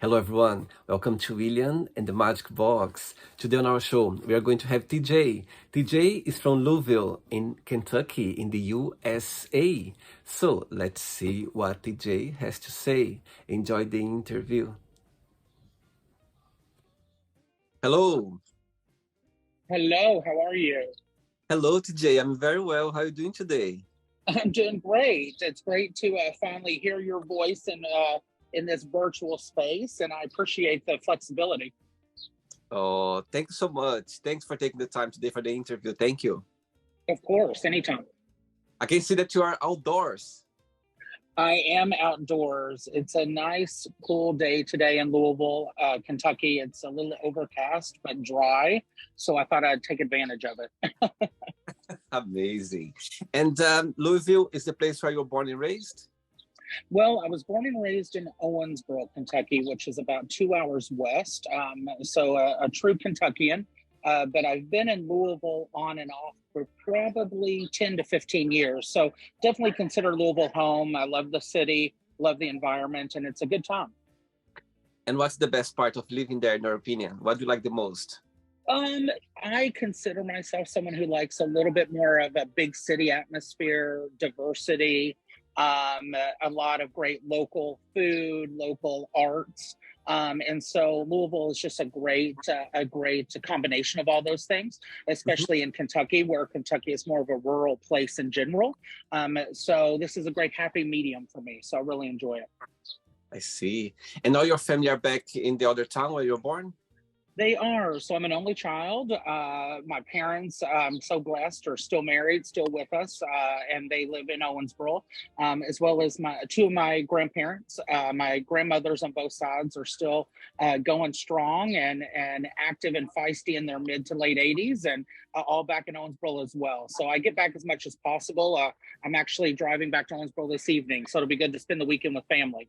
Hello, everyone. Welcome to William and the Magic Box. Today on our show, we are going to have TJ. TJ is from Louisville in Kentucky in the USA. So let's see what TJ has to say. Enjoy the interview. Hello. Hello, how are you? Hello, TJ. I'm very well. How are you doing today? I'm doing great. It's great to finally hear your voice in this virtual space, and I appreciate the flexibility. Oh, thank you so much. Thanks for taking the time today for the interview. Thank you. Of course, anytime. I can see that you are outdoors. I am outdoors. It's a nice, cool day today in Louisville, Kentucky. It's a little overcast but dry, so I thought I'd take advantage of it. Amazing. And Louisville is the place where you were born and raised? Well, I was born and raised in Owensboro, Kentucky, which is about 2 hours west. So a true Kentuckian. But I've been in Louisville on and off for probably 10 to 15 years. So definitely consider Louisville home. I love the city, love the environment, and it's a good time. And what's the best part of living there, in your opinion? What do you like the most? I consider myself someone who likes a little bit more of a big city atmosphere, diversity, a lot of great local food, local arts. And so Louisville is just a great combination of all those things, Mhm. especially in Kentucky, where Kentucky is more of a rural place in general. So this is a great happy medium for me. So I really enjoy it. I see. And all your family are back in the other town where you're born? They are. So I'm an only child. My parents, I'm so blessed, are still married, still with us, and they live in Owensboro, as well as my two of my grandparents. My grandmothers on both sides are still going strong and active and feisty in their mid to late 80s, and all back in Owensboro as well. So I get back as much as possible. I'm actually driving back to Owensboro this evening, so it'll be good to spend the weekend with family.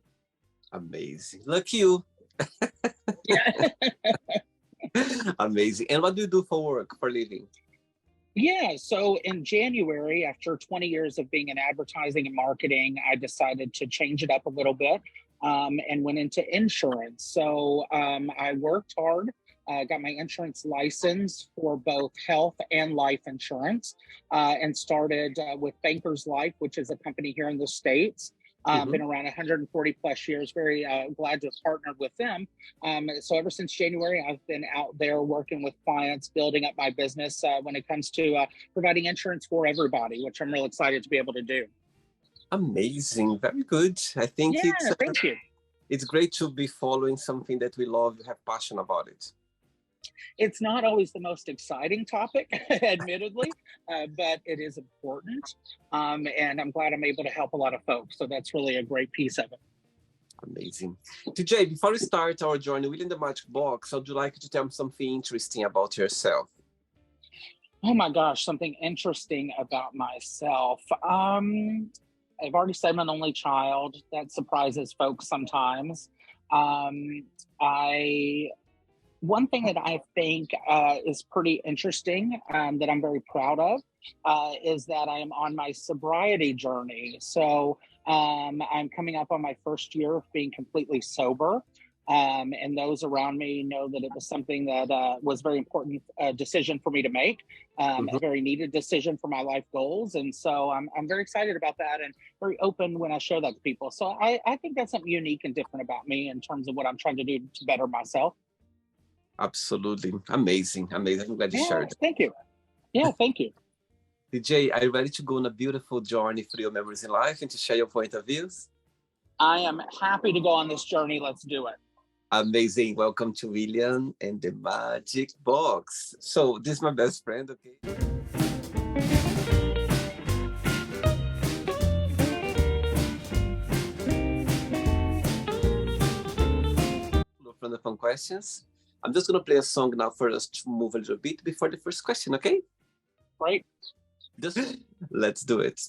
Amazing. Look you. Yeah. Amazing. And what do you do for work, for living? Yeah, so in January, after 20 years of being in advertising and marketing, I decided to change it up a little bit and went into insurance. So I worked hard, got my insurance license for both health and life insurance, and started with Bankers Life, which is a company here in the States. Mhm. Been around 140 plus years. Very glad to have partnered with them. So ever since January, I've been out there working with clients, building up my business when it comes to providing insurance for everybody, which I'm real excited to be able to do. Amazing. Very good. I think Yeah, thank you. it's great to be following something that we love, have passion about it. It's not always the most exciting topic, admittedly, but it is important. And I'm glad I'm able to help a lot of folks. So that's really a great piece of it. Amazing. TJ, before we start our journey within the Magic Box, I'd like you to tell me something interesting about yourself. Oh my gosh, something interesting about myself. I've already said I'm an only child. That surprises folks sometimes. I One thing that I think is pretty interesting that I'm very proud of is that I am on my sobriety journey. So I'm coming up on my first year of being completely sober. And those around me know that it was something that was very important decision for me to make, Mhm. a very needed decision for my life goals. And so I'm very excited about that and very open when I share that to people. So I think that's something unique and different about me in terms of what I'm trying to do to better myself. Absolutely. Amazing. Amazing. I'm glad you Yeah, shared. thank you. Yeah, thank you. TJ, are you ready to go on a beautiful journey through your memories in life and to share your point of views? I am happy to go on this journey. Let's do it. Amazing. Welcome to William and the Magic Box. So, this is my best friend, okay? From the fun questions. I'm just going to play a song now for us to move a little bit before the first question, okay? Right? Just let's do it.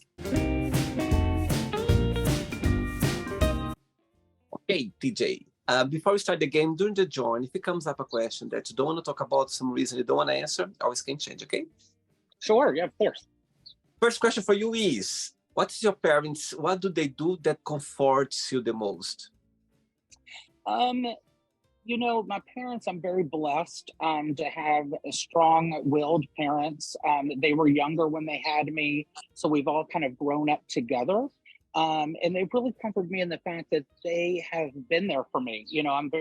Okay, TJ. Before we start the game, during the join, if it comes up a question that you don't want to talk about, some reason you don't want to answer, always can change, okay? Sure. Yeah, of course. First question for you is, what do they do that comforts you the most? Um, My parents, I'm very blessed to have strong-willed parents. They were younger when they had me, so we've all kind of grown up together. And they've really comforted me in the fact that they have been there for me. I'm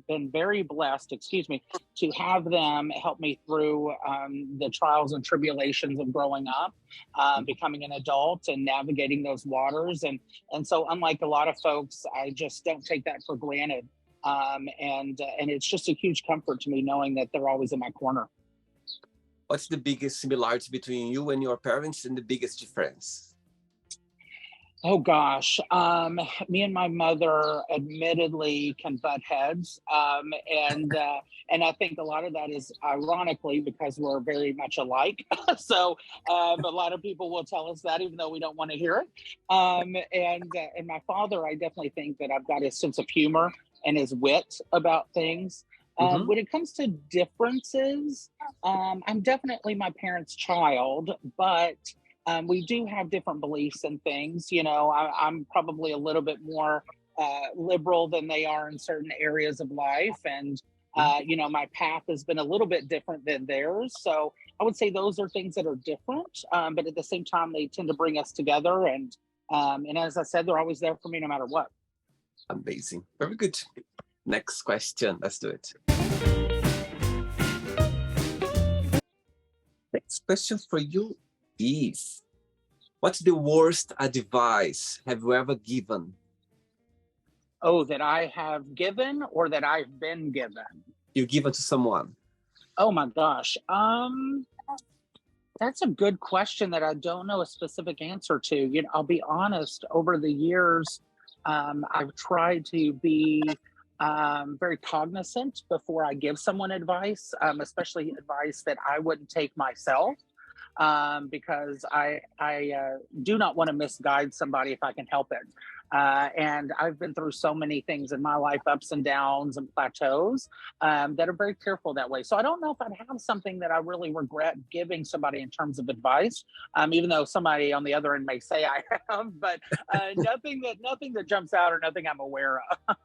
been very blessed, excuse me, to have them help me through the trials and tribulations of growing up, becoming an adult, and navigating those waters. And so, unlike a lot of folks, I just don't take that for granted. And it's just a huge comfort to me knowing that they're always in my corner. What's the biggest similarity between you and your parents and the biggest difference? Oh gosh, me and my mother admittedly can butt heads, and I think a lot of that is ironically because we're very much alike. So a lot of people will tell us that even though we don't want to hear it. And my father, I definitely think that I've got his sense of humor and his wit about things. Mm-hmm. When it comes to differences, I'm definitely my parents' child, but we do have different beliefs and things. I'm probably a little bit more liberal than they are in certain areas of life. And, my path has been a little bit different than theirs. So I would say those are things that are different. But at the same time, they tend to bring us together. And as I said, they're always there for me no matter what. Amazing. Very good. Next question. Let's do it. Next question for you is, what's the worst advice have you ever given? Oh, that I have given or that I've been given? You give it to someone. Oh my gosh. That's a good question that I don't know a specific answer to. I'll be honest, over the years, I've tried to be very cognizant before I give someone advice, especially advice that I wouldn't take myself. Because I do not want to misguide somebody if I can help it. And I've been through so many things in my life, ups and downs and plateaus, that are very careful that way. So I don't know if I'd have something that I really regret giving somebody in terms of advice, even though somebody on the other end may say I have, but nothing that jumps out or nothing I'm aware of.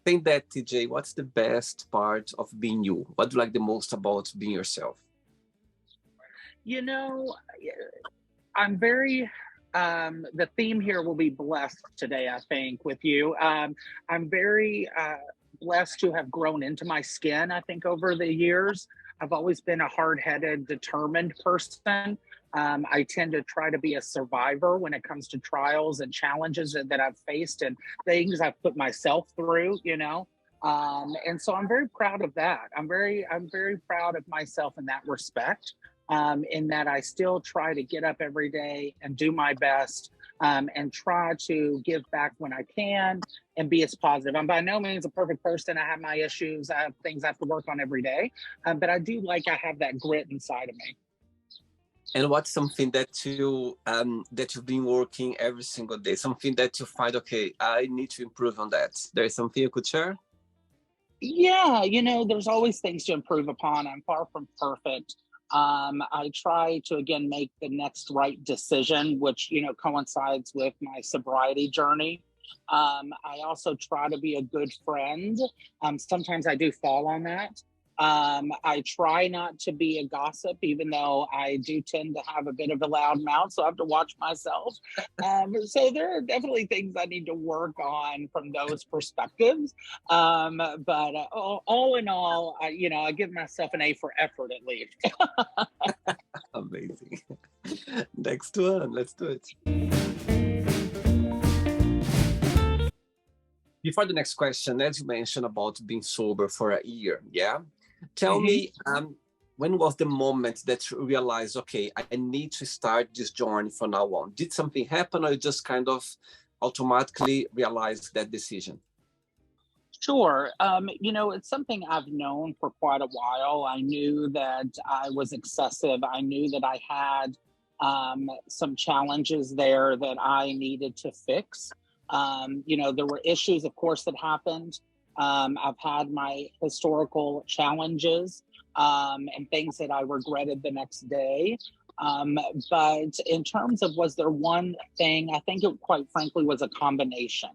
Think that, TJ, what's the best part of being you? What do you like the most about being yourself? I'm very, the theme here will be blessed today, I think, with you. I'm very blessed to have grown into my skin, I think, over the years. I've always been a hard-headed, determined person. I tend to try to be a survivor when it comes to trials and challenges that I've faced and things I've put myself through. And so I'm very proud of that. I'm very proud of myself in that respect. In that I still try to get up every day and do my best, and try to give back when I can and be as positive. I'm by no means a perfect person. I have my issues. I have things I have to work on every day. But I do I have that grit inside of me. And what's something that you've been working every single day? Something that you find, okay, I need to improve on that. There is something you could share? Yeah, there's always things to improve upon. I'm far from perfect. I try to, again, make the next right decision, which, coincides with my sobriety journey. I also try to be a good friend. Sometimes I do fall on that. I try not to be a gossip, even though I do tend to have a bit of a loud mouth, so I have to watch myself. So there are definitely things I need to work on from those perspectives. But all in all, I give myself an A for effort at least. Amazing. Next one, let's do it. Before the next question, as you mentioned about being sober for a year, yeah? Tell me, when was the moment that you realized, okay, I need to start this journey from now on? Did something happen, or you just kind of automatically realized that decision? Sure. It's something I've known for quite a while. I knew that I was excessive. I knew that I had some challenges there that I needed to fix. There were issues, of course, that happened. I've had my historical challenges, and things that I regretted the next day. But in terms of, was there one thing, I think it quite frankly was a combination.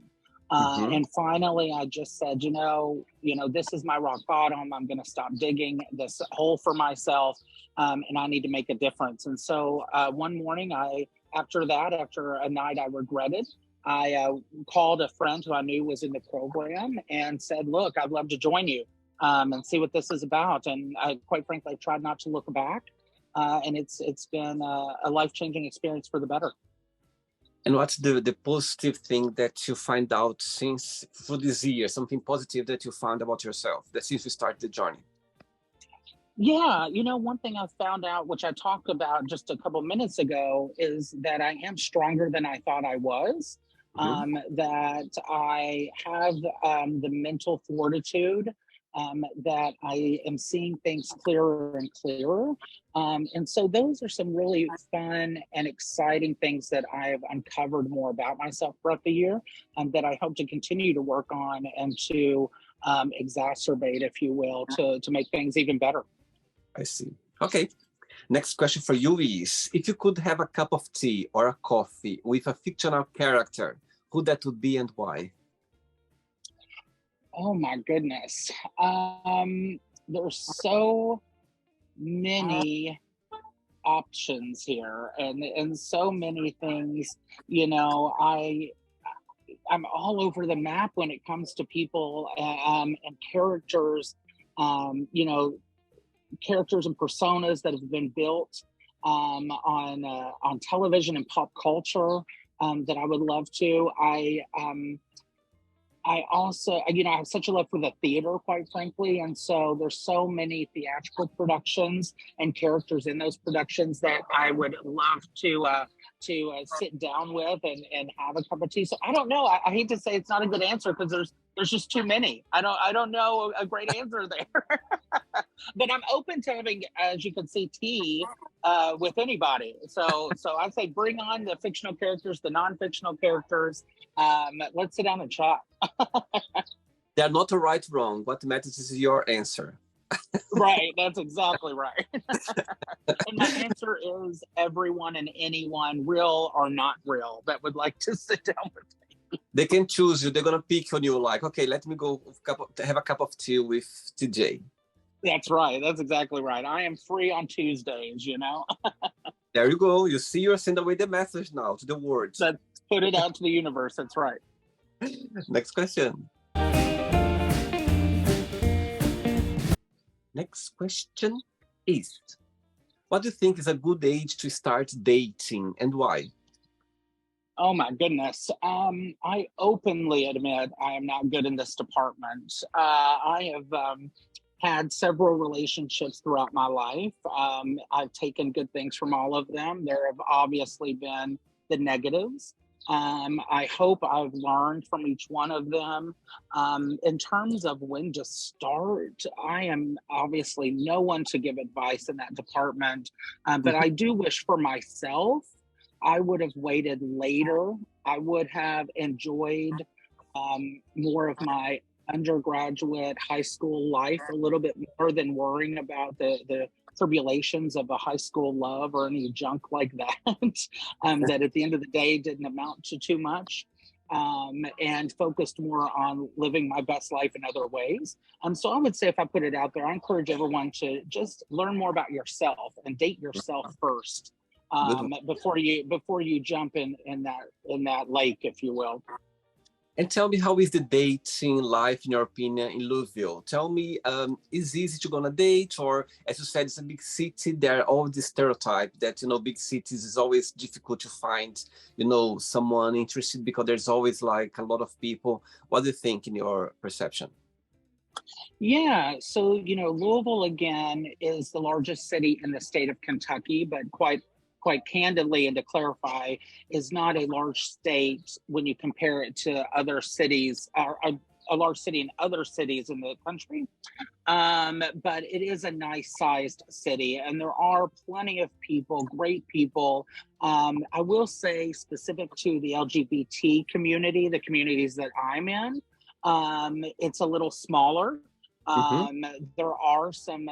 Hmm. And finally, I just said, this is my rock bottom. I'm going to stop digging this hole for myself, and I need to make a difference. And so one morning, after a night I regretted, I called a friend who I knew was in the program and said, "Look, I'd love to join you and see what this is about." And quite frankly, I tried not to look back, and it's been a life-changing experience for the better. And what's the positive thing that you find out since for this year, something positive that you found about yourself that since you started the journey? Yeah, one thing I found out, which I talked about just a couple minutes ago, is that I am stronger than I thought I was. Hmm. That I have the mental fortitude, that I am seeing things clearer and clearer. And so those are some really fun and exciting things that I have uncovered more about myself throughout the year, that I hope to continue to work on and to exacerbate, if you will, to make things even better. I see. Okay. Next question for you is, if you could have a cup of tea or a coffee with a fictional character, who that would be and why? Oh my goodness. There's so many options here, and so many things. I'm all over the map when it comes to people, and characters. Characters and personas that have been built on television and pop culture, that I would love to. I also, I have such a love for the theater, quite frankly, and so there's so many theatrical productions and characters in those productions that I would love to sit down with and have a cup of tea. So I don't know. I hate to say it's not a good answer because there's just too many. I don't know a great answer there. But I'm open to having, as you can see, tea with anybody. So I say bring on the fictional characters, the non-fictional characters. Let's sit down and chat. They're not a right wrong. What matters is your answer. Right, that's exactly right. And my answer is everyone and anyone, real or not real, that would like to sit down with me. They can choose you. They're gonna pick on you. Like, okay, let me go have a cup of tea with TJ. That's right. That's exactly right. I am free on Tuesdays. There you go. You see, you're sending away the message now to the world. Let's put it out to the universe. That's right. Next question. Next question is, what do you think is a good age to start dating and why? Oh my goodness. I openly admit I am not good in this department. I have had several relationships throughout my life. I've taken good things from all of them. There have obviously been the negatives. I hope I've learned from each one of them. In terms of when to start, I am obviously no one to give advice in that department, but I do wish for myself I would have waited later. I would have enjoyed more of my undergraduate high school life a little bit more than worrying about the tribulations of a high school love or any junk like that. That at the end of the day didn't amount to too much. And focused more on living my best life in other ways. So I would say, if I put it out there, I encourage everyone to just learn more about yourself and date yourself first, before you jump in that lake, if you will. And tell me, how is the dating life, in your opinion, in Louisville? Tell me, is it easy to go on a date? Or, as you said, it's a big city. There are all this stereotype that, big cities is always difficult to find, someone interested because there's always like a lot of people. What do you think in your perception? Yeah, so Louisville again is the largest city in the state of Kentucky, but quite candidly, and to clarify, is not a large state when you compare it to other cities, or a large city in other cities in the country. But it is a nice sized city, and there are plenty of people, great people. I will say, specific to the LGBT community, the communities that I'm in, it's a little smaller. Mm-hmm. There are some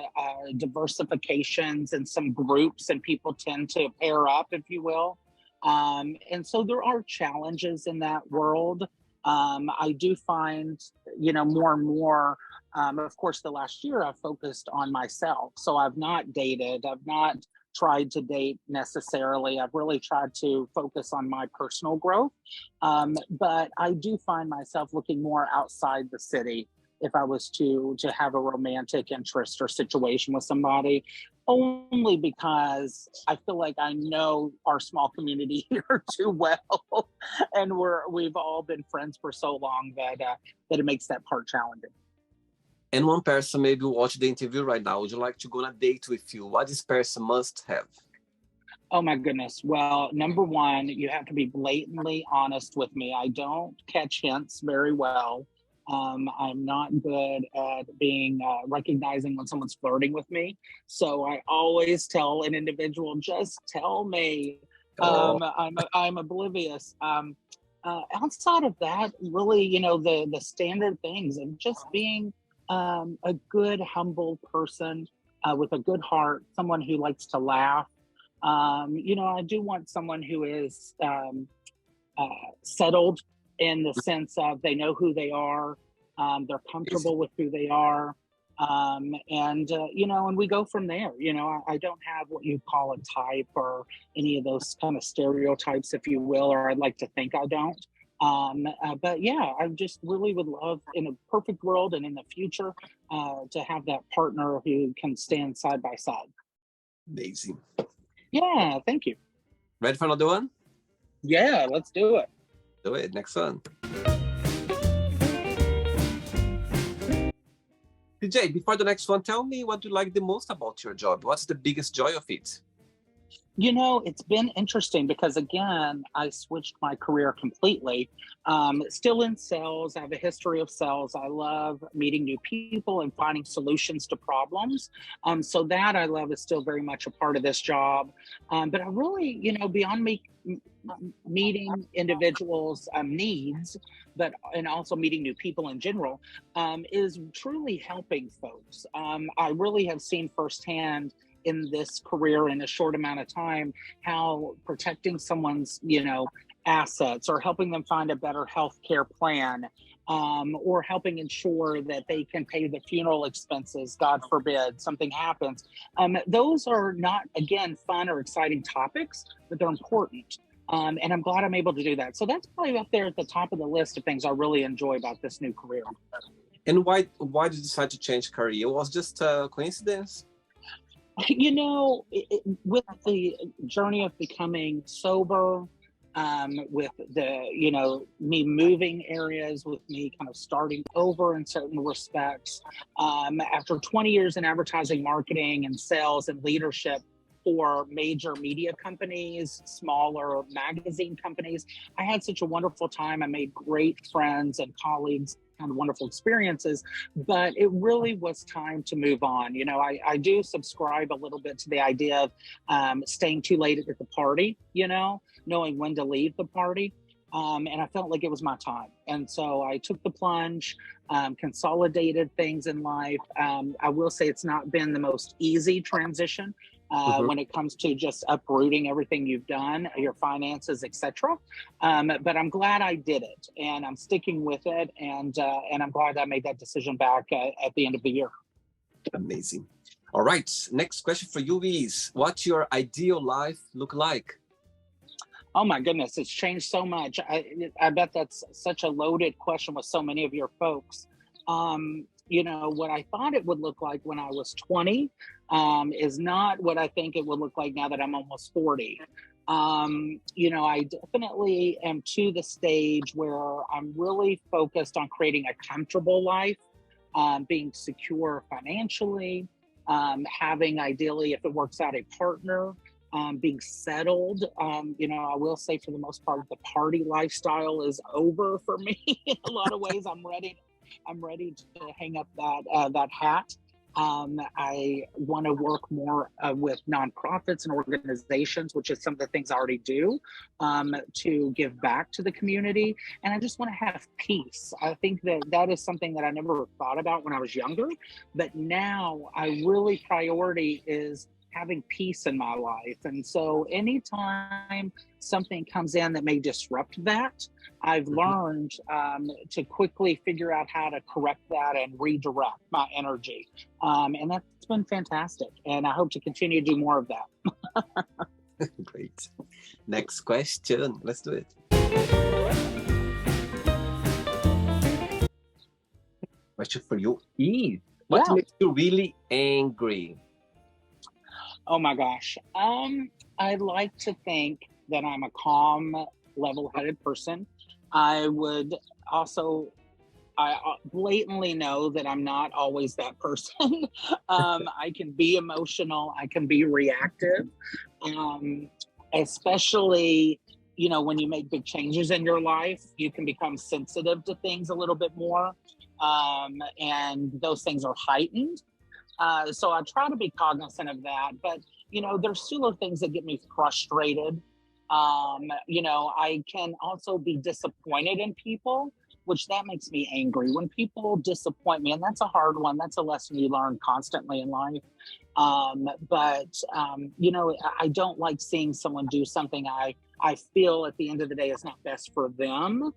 diversifications and some groups, and people tend to pair up, if you will. And so there are challenges in that world. I do find, more and more, of course, the last year I've focused on myself. So I've not dated, I've not tried to date necessarily. I've really tried to focus on my personal growth. But I do find myself looking more outside the city if I was to have a romantic interest or situation with somebody, only because I feel like I know our small community here too well, and we've all been friends for so long that it makes that part challenging. And one person maybe watch the interview right now. Would you like to go on a date with you? What this person must have? Oh my goodness. Well, number one, you have to be blatantly honest with me. I don't catch hints very well. I'm not good at being recognizing when someone's flirting with me. So I always tell an individual, just tell me. Oh, I'm oblivious. Outside of that, really, the standard things of just being a good, humble person with a good heart, someone who likes to laugh. I do want someone who is uh, settled in the sense of they know who they are, they're easy. comfortable with who they are, and we go from there. I don't have what you call a type or any of those kind of stereotypes, if you will, or I'd like to think I don't. But yeah, I just really would love in a perfect world and in the future to have that partner who can stand side by side. Amazing. Yeah, thank you. Ready for another one? Yeah, let's do it. Do it. Next one. TJ, before the next one, tell me what you like the most about your job. What's the biggest joy of it? It's been interesting because, again, I switched my career completely. Still in sales, I have a history of sales. I love meeting new people and finding solutions to problems. So that I love is still very much a part of this job. But I really, beyond me meeting individuals' needs, and also meeting new people in general, is truly helping folks. I really have seen firsthand in this career in a short amount of time how protecting someone's assets or helping them find a better health care plan, or helping ensure that they can pay the funeral expenses, god forbid something happens. Those are not, again, fun or exciting topics, but they're important. And I'm glad I'm able to do that. So that's probably up there at the top of the list of things I really enjoy about this new career. And why did you decide to change career? It was just a coincidence? With the journey of becoming sober, with me moving areas, with me kind of starting over in certain respects, after 20 years in advertising, marketing, and sales and leadership for major media companies, smaller magazine companies, I had such a wonderful time. I made great friends and colleagues, kind of wonderful experiences, but it really was time to move on. I do subscribe a little bit to the idea of staying too late at the party, knowing when to leave the party. And I felt like it was my time. And so I took the plunge, consolidated things in life. I will say it's not been the most easy transition when it comes to just uprooting everything you've done, your finances, etc. But I'm glad I did it, and I'm sticking with it, and I'm glad I made that decision back at the end of the year. Amazing. All right. Next question for you is, what's your ideal life look like? Oh my goodness, it's changed so much. I bet that's such a loaded question with so many of your folks. What I thought it would look like when I was 20 is not what I think it would look like now that I'm almost 40. I definitely am to the stage where I'm really focused on creating a comfortable life, being secure financially, having, ideally, if it works out, a partner, being settled. I will say, for the most part, the party lifestyle is over for me in a lot of ways. I'm ready to hang up that hat. I want to work more with nonprofits and organizations, which is some of the things I already do, to give back to the community. And I just want to have peace. I think that is something that I never thought about when I was younger, but now I really priority is having peace in my life. And so anytime something comes in that may disrupt that, I've learned to quickly figure out how to correct that and redirect my energy. And that's been fantastic. And I hope to continue to do more of that. Great. Next question. Let's do it. Question for you is, what makes you really angry? Oh my gosh. I like to think that I'm a calm, level-headed person. I blatantly know that I'm not always that person. I can be emotional. I can be reactive, especially, when you make big changes in your life, you can become sensitive to things a little bit more. And those things are heightened. So I try to be cognizant of that. But, there's still things that get me frustrated. I can also be disappointed in people, which that makes me angry. When people disappoint me, and that's a hard one. That's a lesson you learn constantly in life. But I don't like seeing someone do something I feel at the end of the day is not best for them,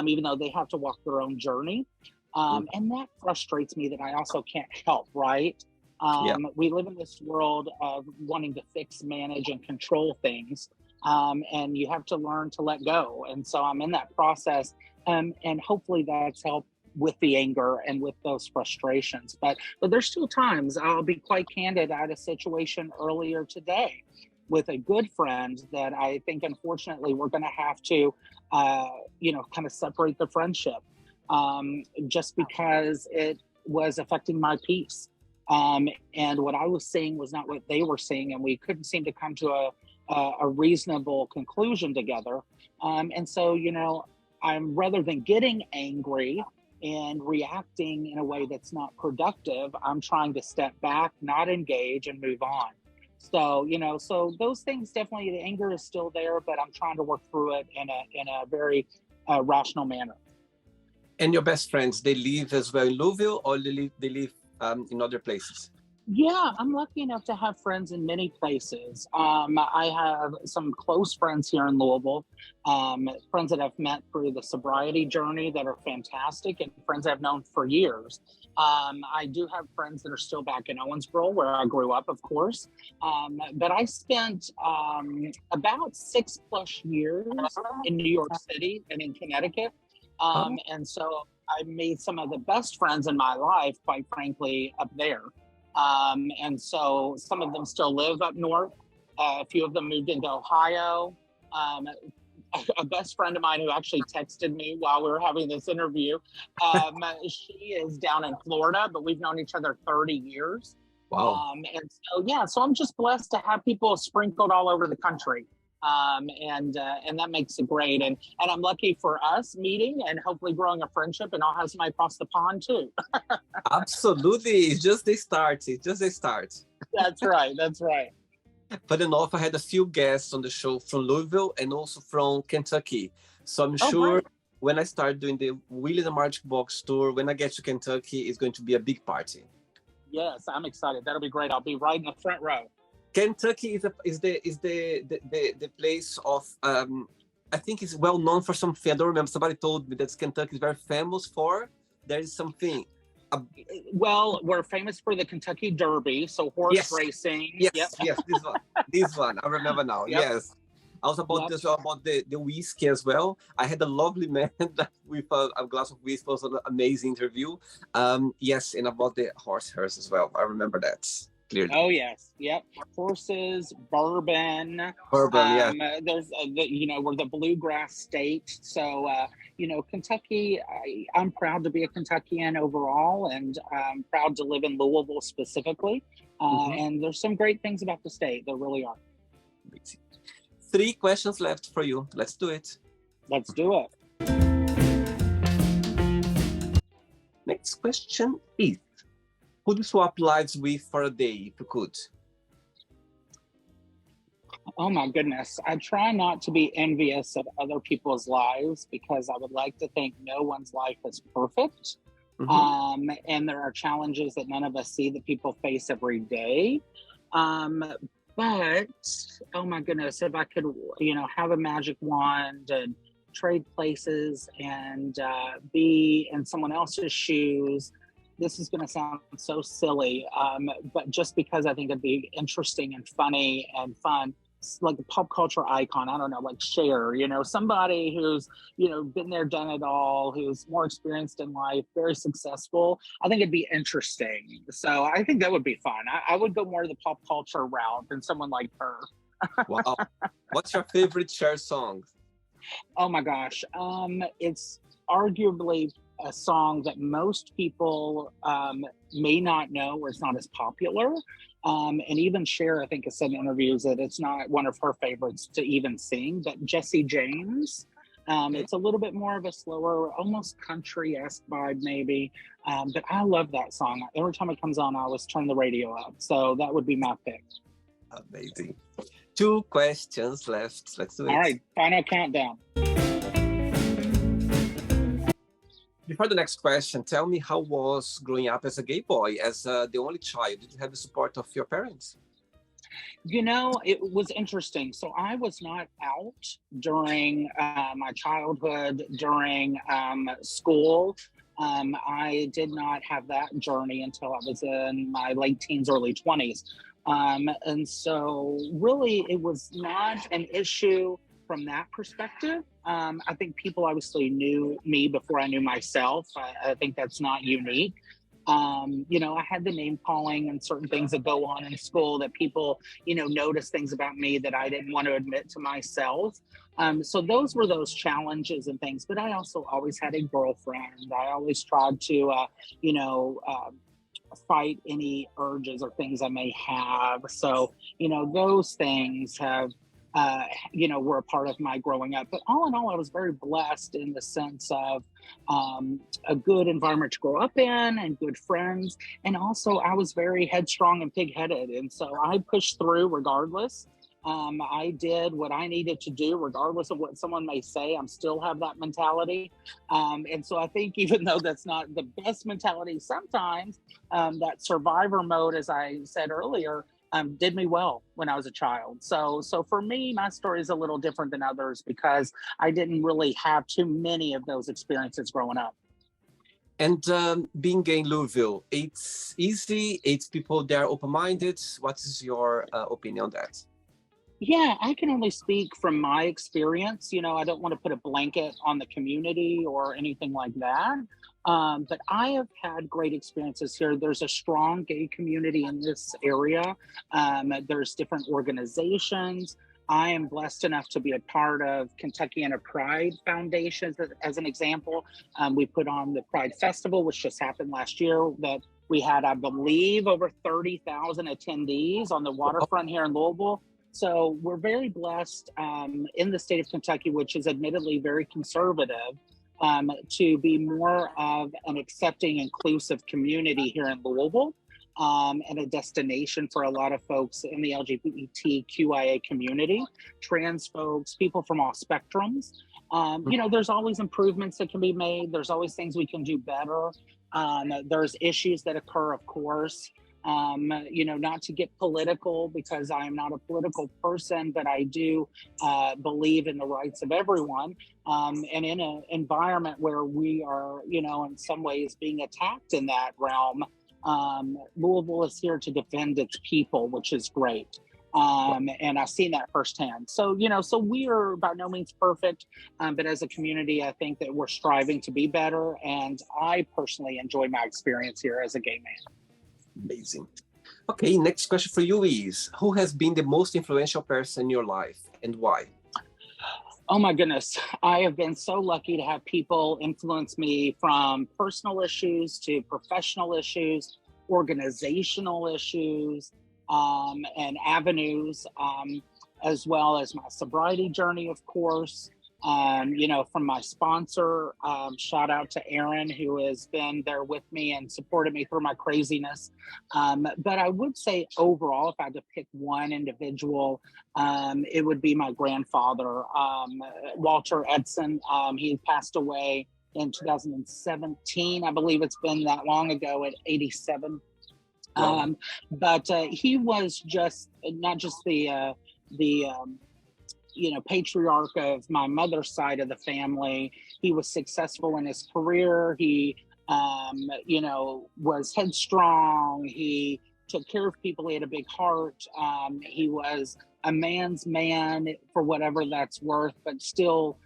even though they have to walk their own journey. And that frustrates me that I also can't help, right? We live in this world of wanting to fix, manage, and control things. And you have to learn to let go. And so I'm in that process. And hopefully that's helped with the anger and with those frustrations. But there's still times, I'll be quite candid. I had a situation earlier today with a good friend that I think, unfortunately, we're going to have to, kind of separate the friendship. Just because it was affecting my peace. And what I was seeing was not what they were seeing, and we couldn't seem to come to a reasonable conclusion together. And so, I'm, rather than getting angry and reacting in a way that's not productive, I'm trying to step back, not engage, and move on. So, so those things, definitely the anger is still there, but I'm trying to work through it in a very rational manner. And your best friends, they live as well in Louisville, or they live in other places? Yeah, I'm lucky enough to have friends in many places. I have some close friends here in Louisville, friends that I've met through the sobriety journey that are fantastic, and friends I've known for years. I do have friends that are still back in Owensboro, where I grew up, of course. But I spent about 6+ years in New York City and in Connecticut. And so I made some of the best friends in my life, quite frankly, up there. And so some of them still live up north. A few of them moved into Ohio. A best friend of mine who actually texted me while we were having this interview, she is down in Florida, but we've known each other 30 years. Wow. And so I'm just blessed to have people sprinkled all over the country. And that makes it great. And I'm lucky for us meeting and hopefully growing a friendship, and I'll have somebody across the pond too. Absolutely. It's just the start. That's right. That's right. But enough, I had a few guests on the show from Louisville and also from Kentucky. So I'm sure when I start doing the Willie the Magic Box tour, when I get to Kentucky, it's going to be a big party. Yes, I'm excited. That'll be great. I'll be right in the front row. Kentucky is the place of I think it's well known for something. I don't remember. Somebody told me that Kentucky is very famous for. There is something. Well, we're famous for the Kentucky Derby, so horse racing. Yes, this one. I remember now. Yep. Yes. Also about the whiskey as well. I had a lovely man with a glass of whiskey. It was an amazing interview. Yes, and about the horse as well. I remember that. Clearly. Oh yes, yep. Horses, bourbon. Yeah. There's, we're the bluegrass state, so Kentucky. I'm proud to be a Kentuckian overall, and I'm proud to live in Louisville specifically. And there's some great things about the state. There really are. 3 questions left for you. Let's do it. Let's do it. Next question is: who do you swap lives with for a day, if you could? Oh my goodness. I try not to be envious of other people's lives, because I would like to think no one's life is perfect. And there are challenges that none of us see that people face every day. Um, but oh my goodness, if I could, have a magic wand and trade places and be in someone else's shoes, this is going to sound so silly, but just because I think it'd be interesting and funny and fun, like a pop culture icon, I don't know, like Cher, somebody who's, been there, done it all, who's more experienced in life, very successful. I think it'd be interesting. So I think that would be fun. I would go more the pop culture route than someone like her. Wow. What's your favorite Cher song? Oh my gosh. It's arguably a song that most people may not know, or it's not as popular. And even Cher, I think, has said in interviews that it's not one of her favorites to even sing, but Jesse James. Okay. It's a little bit more of a slower, almost country-esque vibe, maybe. But I love that song. Every time it comes on, I always turn the radio up. So that would be my pick. Amazing. 2 questions left. Let's do All it. right, final countdown. Before the next question, tell me, how was growing up as a gay boy, as the only child? Did you have the support of your parents? It was interesting. So I was not out during my childhood, during school. I did not have that journey until I was in my late teens, early 20s. And so, really, it was not an issue from that perspective. I think people obviously knew me before I knew myself. I think that's not unique. I had the name calling and certain things that go on in school that people, notice things about me that I didn't want to admit to myself. So those were those challenges and things. But I also always had a girlfriend. I always tried to, you know, uh, fight any urges or things I may have. So, those things have, were a part of my growing up. But all in all, I was very blessed in the sense of a good environment to grow up in and good friends. And also, I was very headstrong and pig-headed. And so I pushed through regardless. I did what I needed to do, regardless of what someone may say. I'm still have that mentality. And so I think even though that's not the best mentality sometimes, that survivor mode, as I said earlier, did me well when I was a child. So for me, my story is a little different than others because I didn't really have too many of those experiences growing up. And being gay in Louisville, it's easy. It's people there open-minded. What is your opinion on that? Yeah, I can only speak from my experience. I don't want to put a blanket on the community or anything like that. But I have had great experiences here. There's a strong gay community in this area. There's different organizations. I am blessed enough to be a part of Kentuckyana Pride Foundation, as an example. We put on the Pride Festival, which just happened last year, that we had, I believe, over 30,000 attendees on the waterfront here in Louisville. So we're very blessed in the state of Kentucky, which is admittedly very conservative, to be more of an accepting, inclusive community here in Louisville, and a destination for a lot of folks in the LGBTQIA community, trans folks, people from all spectrums. There's always improvements that can be made. There's always things we can do better. There's issues that occur, of course. Not to get political because I am not a political person, but I do believe in the rights of everyone. And in an environment where we are, in some ways being attacked in that realm, Louisville is here to defend its people, which is great. And I've seen that firsthand. So, so we are by no means perfect, but as a community, I think that we're striving to be better. And I personally enjoy my experience here as a gay man. Amazing. Okay, next question for you is, who has been the most influential person in your life and why? Oh my goodness. I have been so lucky to have people influence me from personal issues to professional issues, organizational issues, and avenues, as well as my sobriety journey, of course. From my sponsor, shout out to Aaron, who has been there with me and supported me through my craziness. But I would say overall, if I had to pick one individual, it would be my grandfather, Walter Edson. He passed away in 2017. I believe it's been that long ago, at 87. Wow. But he was just not just the patriarch of my mother's side of the family. He was successful in his career. He was headstrong. He took care of people. He had a big heart. He was a man's man for whatever that's worth, but still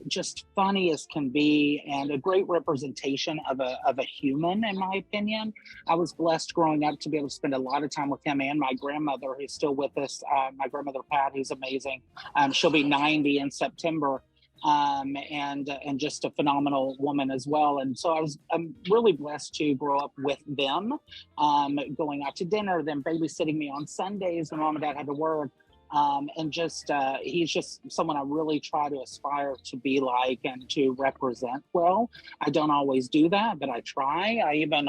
just funny as can be, and a great representation of a human, in my opinion. I was blessed growing up to be able to spend a lot of time with him and my grandmother, who's still with us. My grandmother Pat, who's amazing. She'll be 90 in September. And just a phenomenal woman as well. And so I'm really blessed to grow up with them, going out to dinner, them babysitting me on Sundays when mom and dad had to work. And just he's just someone I really try to aspire to be like and to represent well. I don't always do that, but I try. I even,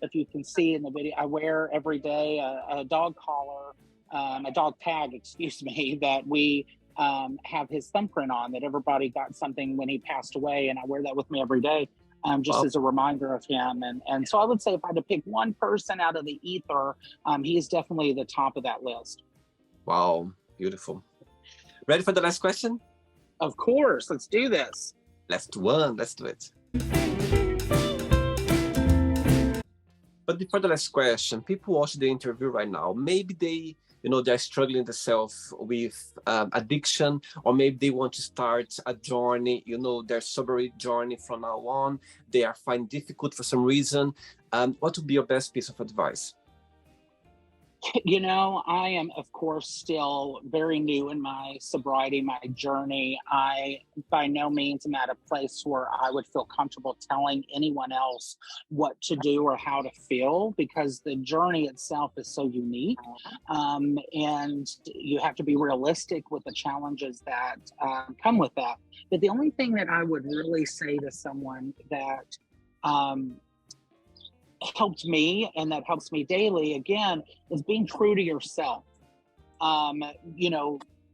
if you can see in the video, I wear every day a dog collar, a dog tag, excuse me, that we have his thumbprint on, that everybody got something when he passed away, and I wear that with me every day, just Wow. as a reminder of him. And so I would say if I had to pick one person out of the ether, he is definitely the top of that list. Wow. Beautiful. Ready for the last question? Of course. Let's do this. Last one. Let's do it. But before the last question, people watching the interview right now, maybe they're struggling themselves with addiction, or maybe they want to start a journey, their sobriety journey from now on. They are finding difficult for some reason. What would be your best piece of advice? I am, of course, still very new in my sobriety, my journey. I, by no means, am at a place where I would feel comfortable telling anyone else what to do or how to feel, because the journey itself is so unique. And you have to be realistic with the challenges that come with that. But the only thing that I would really say to someone that helped me, and that helps me daily, again, is being true to yourself.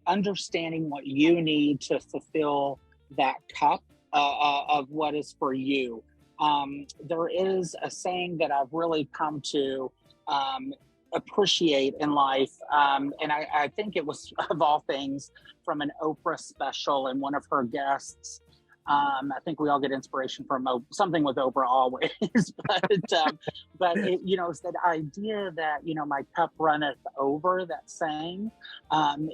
Understanding what you need to fulfill that cup of what is for you. There is a saying that I've really come to appreciate in life, and I think it was, of all things, from an Oprah special, and one of her guests. I think we all get inspiration from something with Oprah always, but it's that idea that, my cup runneth over, that saying,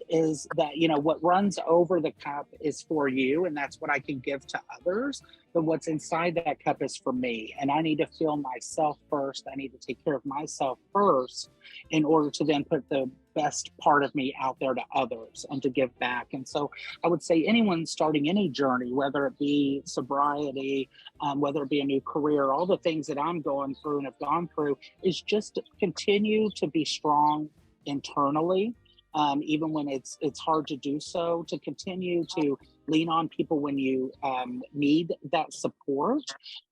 is that, what runs over the cup is for you, and that's what I can give to others. But what's inside that cup is for me, and I need to feel myself first. I need to take care of myself first in order to then put the best part of me out there to others and to give back. And so I would say anyone starting any journey, whether it be sobriety, whether it be a new career, all the things that I'm going through and have gone through, is just continue to be strong internally, even when it's hard to do so, to continue to lean on people when you need that support.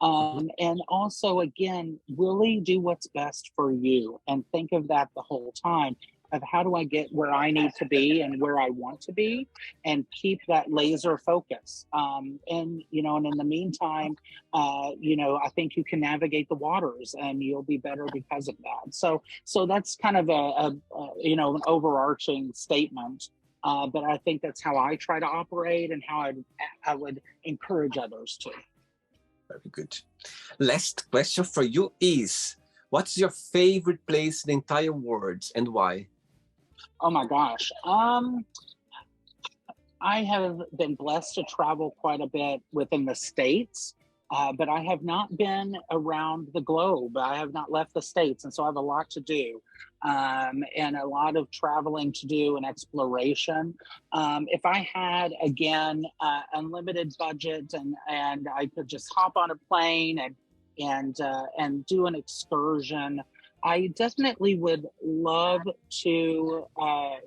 And also, again, really do what's best for you, and think of that the whole time, of how do I get where I need to be and where I want to be, and keep that laser focus. And in the meantime, I think you can navigate the waters, and you'll be better because of that. So that's kind of an overarching statement. But I think that's how I try to operate, and how I would encourage others to. Very good. Last question for you is, what's your favorite place in the entire world, and why? Oh my gosh. I have been blessed to travel quite a bit within the States, but I have not been around the globe. I have not left the States, and so I have a lot to do, and a lot of traveling to do and exploration. If I had, again, unlimited budget, and I could just hop on a plane and do an excursion, I definitely would love to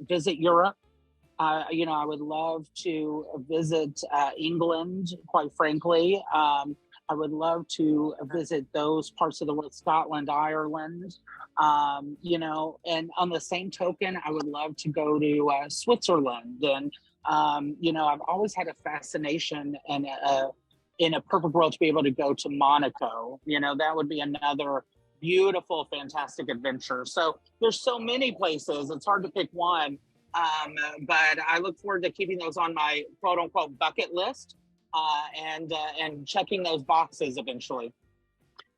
visit Europe. I would love to visit England, quite frankly. I would love to visit those parts of the world, Scotland, Ireland, and on the same token, I would love to go to Switzerland. And, I've always had a fascination, and in a perfect world, to be able to go to Monaco. That would be another beautiful, fantastic adventure. So there's so many places, it's hard to pick one. But I look forward to keeping those on my quote unquote bucket list, and checking those boxes eventually.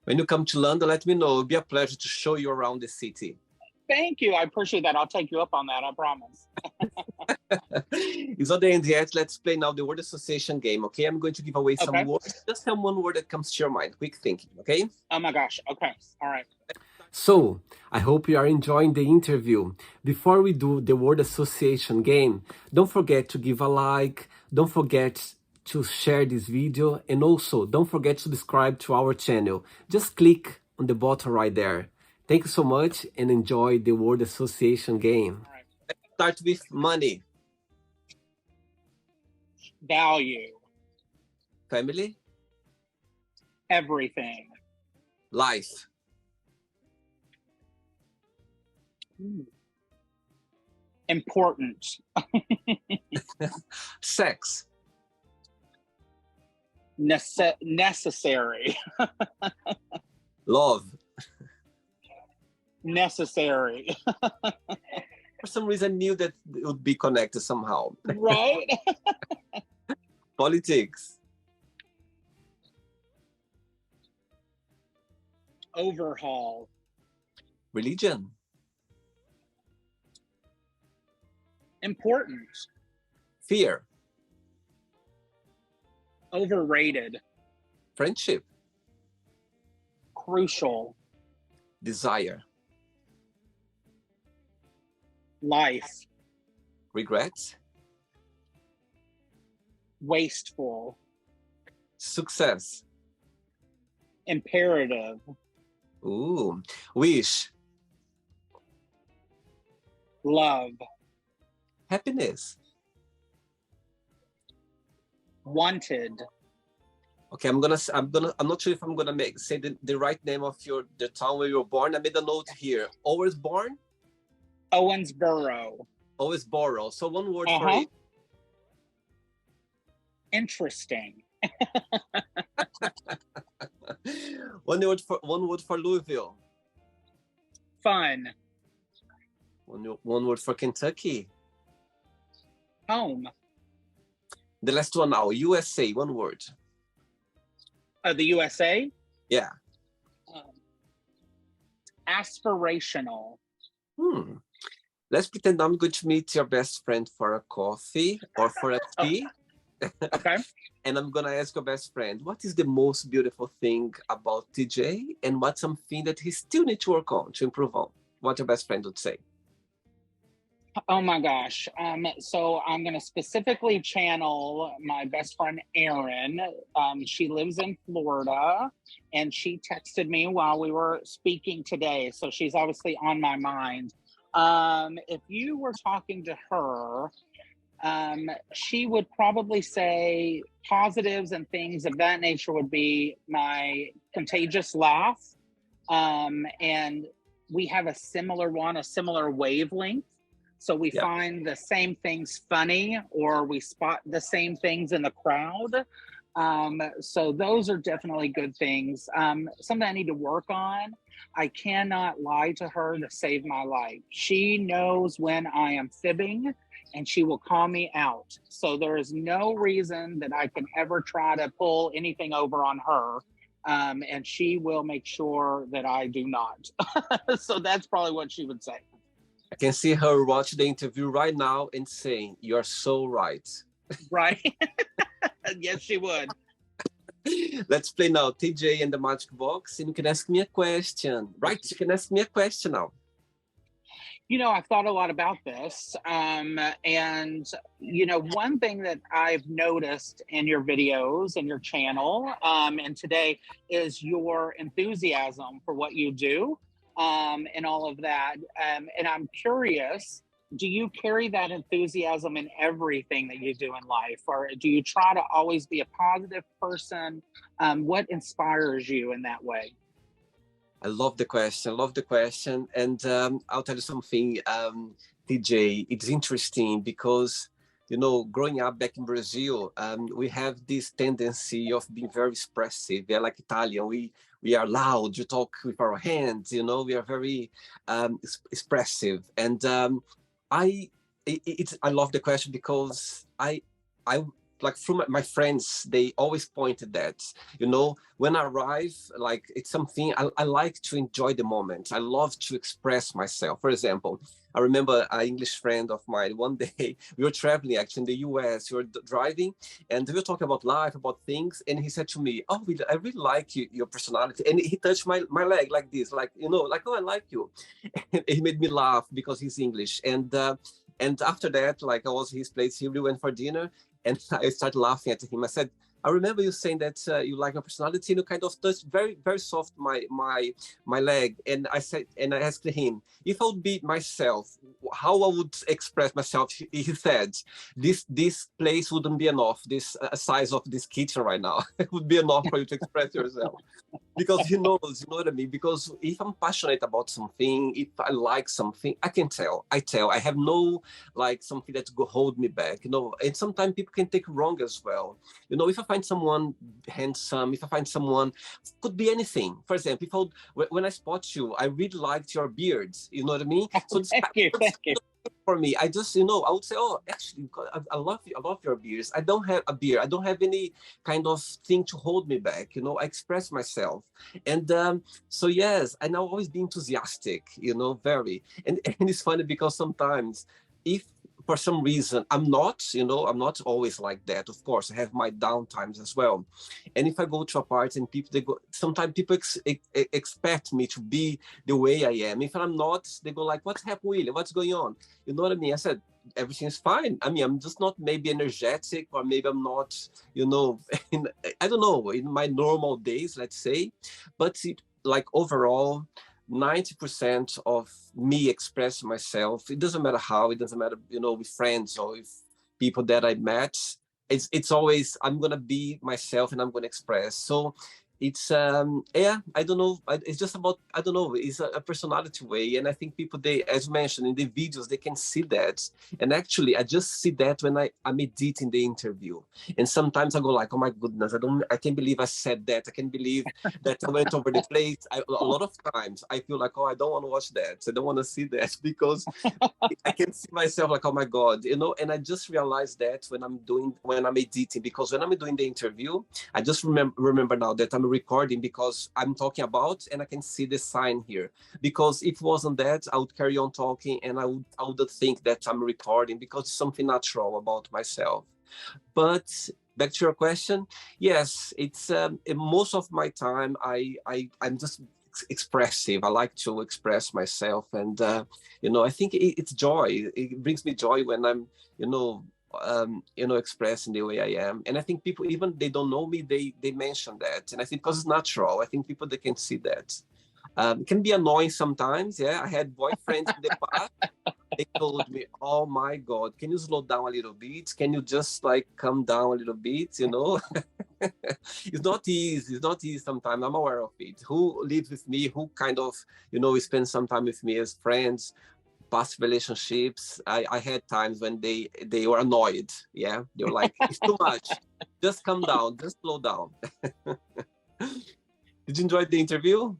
When you come to London, let me know. It'll be a pleasure to show you around the city. Thank you. I appreciate that. I'll take you up on that. I promise. It's not the end yet. Let's play now the word association game, okay? I'm going to give away some words. Just tell one word that comes to your mind. Quick thinking, okay? Oh my gosh. Okay. All right. So, I hope you are enjoying the interview. Before we do the word association game, don't forget to give a like, don't forget to share this video, and also don't forget to subscribe to our channel. Just click on the button right there. Thank you so much and enjoy the word association game. All right. Let's start with money. Value. Family. Everything. Life. Important. Sex. Necessary. Love. Necessary. For some reason, I knew that it would be connected somehow. Right? Politics. Overhaul. Religion. Important. Fear. Overrated. Friendship. Crucial. Desire. Life. Regrets. Wasteful. Success. Imperative. Ooh. Wish. Love. Happiness. Wanted. Okay, I'm not sure if I'm gonna say the right name of the town where you were born. I made a note here. Always born? Owensboro. Always borrow. So one word for it. Interesting. One word for Louisville. Fun. One word for Kentucky. Home. The last one now. USA. One word. The USA? Yeah. Aspirational. Let's pretend I'm going to meet your best friend for a coffee or for a tea. Okay. And I'm going to ask your best friend, what is the most beautiful thing about TJ? And what's something that he still needs to work on, to improve on? What your best friend would say? Oh my gosh. So I'm going to specifically channel my best friend, Erin. She lives in Florida, and she texted me while we were speaking today. So she's obviously on my mind. If you were talking to her, she would probably say positives and things of that nature would be my contagious laugh. And we have a similar wavelength. So we find the same things funny, or we spot the same things in the crowd. So those are definitely good things. Something I need to work on. I cannot lie to her to save my life. She knows when I am fibbing, and she will call me out. So there is no reason that I can ever try to pull anything over on her. And she will make sure that I do not. So that's probably what she would say. I can see her watch the interview right now and saying, "You're so right." Right? Yes, she would. Let's play now, TJ and the Magic Box, and you can ask me a question. Right? You can ask me a question now. You know, I've thought a lot about this. And, you know, one thing that I've noticed in your videos and your channel and today is your enthusiasm for what you do. And all of that. And I'm curious, do you carry that enthusiasm in everything that you do in life? Or do you try to always be a positive person? What inspires you in that way? I love the question. And I'll tell you something, TJ, it's interesting because, you know, growing up back in Brazil, we have this tendency of being very expressive. Yeah, like Italian, we we are loud, we talk with our hands, you know, we are very expressive. And I love the question because I like from my friends, they always pointed that, you know, when I arrive, like it's something I like to enjoy the moment. I love to express myself. For example, I remember an English friend of mine, one day we were traveling actually in the US, we were driving and we were talking about life, about things. And he said to me, oh, I really like you, your personality. And he touched my leg like this, like, you know, like, oh, I like you. And he made me laugh because he's English. And after that, like I was his place, he went for dinner and I started laughing at him. I said, I remember you saying that you like my personality, and you kind of touched very, very soft my leg. And I said, and I asked him, if I would be myself, how I would express myself. He said, this place wouldn't be enough. This size of this kitchen right now, it would be enough for you to express yourself. Because he knows, you know what I mean? Because if I'm passionate about something, if I like something, I can tell. I have no like something that go hold me back, you know. And sometimes people can take wrong as well. You know, if I find someone handsome, if I find someone, could be anything. For example, if when I spot you, I really liked your beards. You know what I mean? So this Thank you, thank you. for me, I just, you know, I would say, oh, actually, I love you. I love your beers. I don't have a beer. I don't have any kind of thing to hold me back. You know, I express myself. And so, yes, and I'll always be enthusiastic, you know, very. And it's funny because sometimes if for some reason I'm not, you know, I'm not always like that. Of course, I have my down times as well. And if I go to a party and people, they go, sometimes people expect me to be the way I am. If I'm not, they go like, what's happening, William? What's going on? You know what I mean? I said, everything's fine. I mean, I'm just not maybe energetic, or maybe I'm not, you know, I don't know, in my normal days, let's say. But like overall, 90% of me express myself. It doesn't matter how, it doesn't matter, you know, with friends or with people that I met. It's always, I'm gonna be myself and I'm gonna express. So it's yeah, I don't know, it's just about, I don't know, it's a personality way. And I think people, they, as you mentioned in the videos, they can see that. And actually I just see that when I'm editing the interview, and sometimes I go like, oh my goodness, I can't believe I said that, I can't believe that I went over the place. A lot of times I feel like, oh, I don't want to watch that, I don't want to see that, because I can see myself like, oh my God, you know. And I just realized that when I'm editing, because when I'm doing the interview, I just remember now that I'm recording because I'm talking about, and I can see the sign here. Because if it wasn't that, I would carry on talking, and I would think that I'm recording, because it's something natural about myself. But back to your question, yes, it's most of my time I'm just expressive. I like to express myself, and you know, I think it's joy. It brings me joy when I'm, you know, expressing the way I am. And I think people, even they don't know me, they mention that, and I think because it's natural, I think people, they can see that. It can be annoying sometimes. Yeah, I had boyfriends in the past. They told me, "Oh my God, can you slow down a little bit? Can you just like calm down a little bit?" You know, it's not easy. It's not easy. Sometimes I'm aware of it. Who lives with me? Who kind of, you know, spend some time with me as friends? Past relationships. I had times when they were annoyed. Yeah, they were like, "It's too much. Just calm down. Just slow down." Did you enjoy the interview?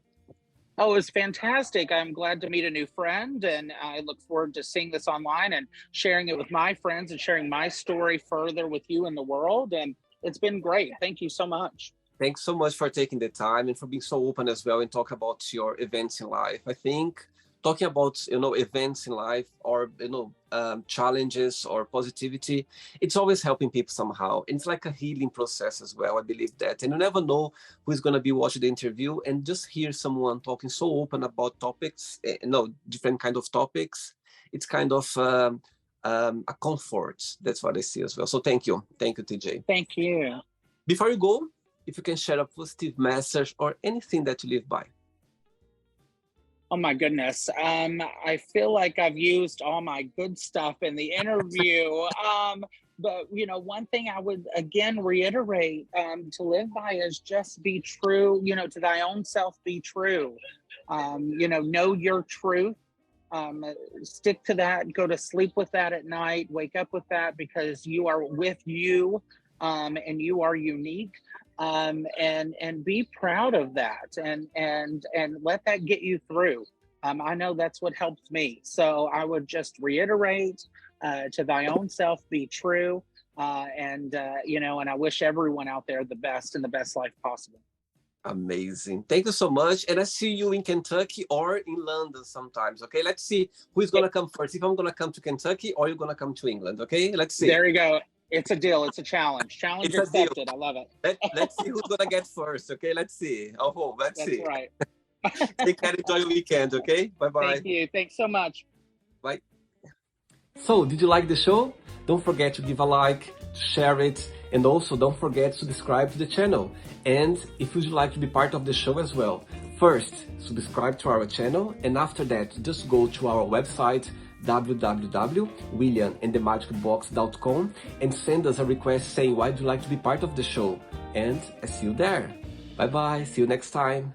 Oh, it was fantastic. I'm glad to meet a new friend, and I look forward to seeing this online and sharing it with my friends and sharing my story further with you in the world. And it's been great. Thank you so much. Thanks so much for taking the time and for being so open as well and talk about your events in life. I think talking about, you know, events in life, or, you know, challenges or positivity, it's always helping people somehow. And it's like a healing process as well. I believe that. And you never know who's going to be watching the interview, and just hear someone talking so open about topics, you know, different kind of topics. It's kind of a comfort. That's what I see as well. So thank you. Thank you, TJ. Thank you. Before you go, if you can share a positive message or anything that you live by. Oh my goodness. I feel like I've used all my good stuff in the interview. But you know, one thing I would again reiterate, to live by is just be true, you know, to thy own self, be true. You know your truth. Um, Stick to that, go to sleep with that at night, wake up with that, because you are with you, and you are unique. and be proud of that, and let that get you through. I know that's what helped me. So I would just reiterate, to thy own self be true, and I wish everyone out there the best and the best life possible. Amazing. Thank you so much. And I see you in Kentucky or in London sometimes. Okay, let's see who's Yeah, gonna come first. If I'm gonna come to Kentucky or you're gonna come to England. Okay, let's see. there you go. It's a deal. It's a challenge. Challenge It's a deal. accepted. I love it. Let's see who's gonna get first. Okay, let's see. I hope. Let's That's see. right. Take care. Enjoy your weekend. Okay. Bye bye. Thank you. Thanks so much. Bye. So, did you like the show? Don't forget to give a like, to share it, and also don't forget to subscribe to the channel. And if you'd like to be part of the show as well, first, subscribe to our channel, and after that, just go to our website, www.williamandthemagicbox.com, and send us a request saying why you'd like to be part of the show. And I see you there. Bye bye, see you next time.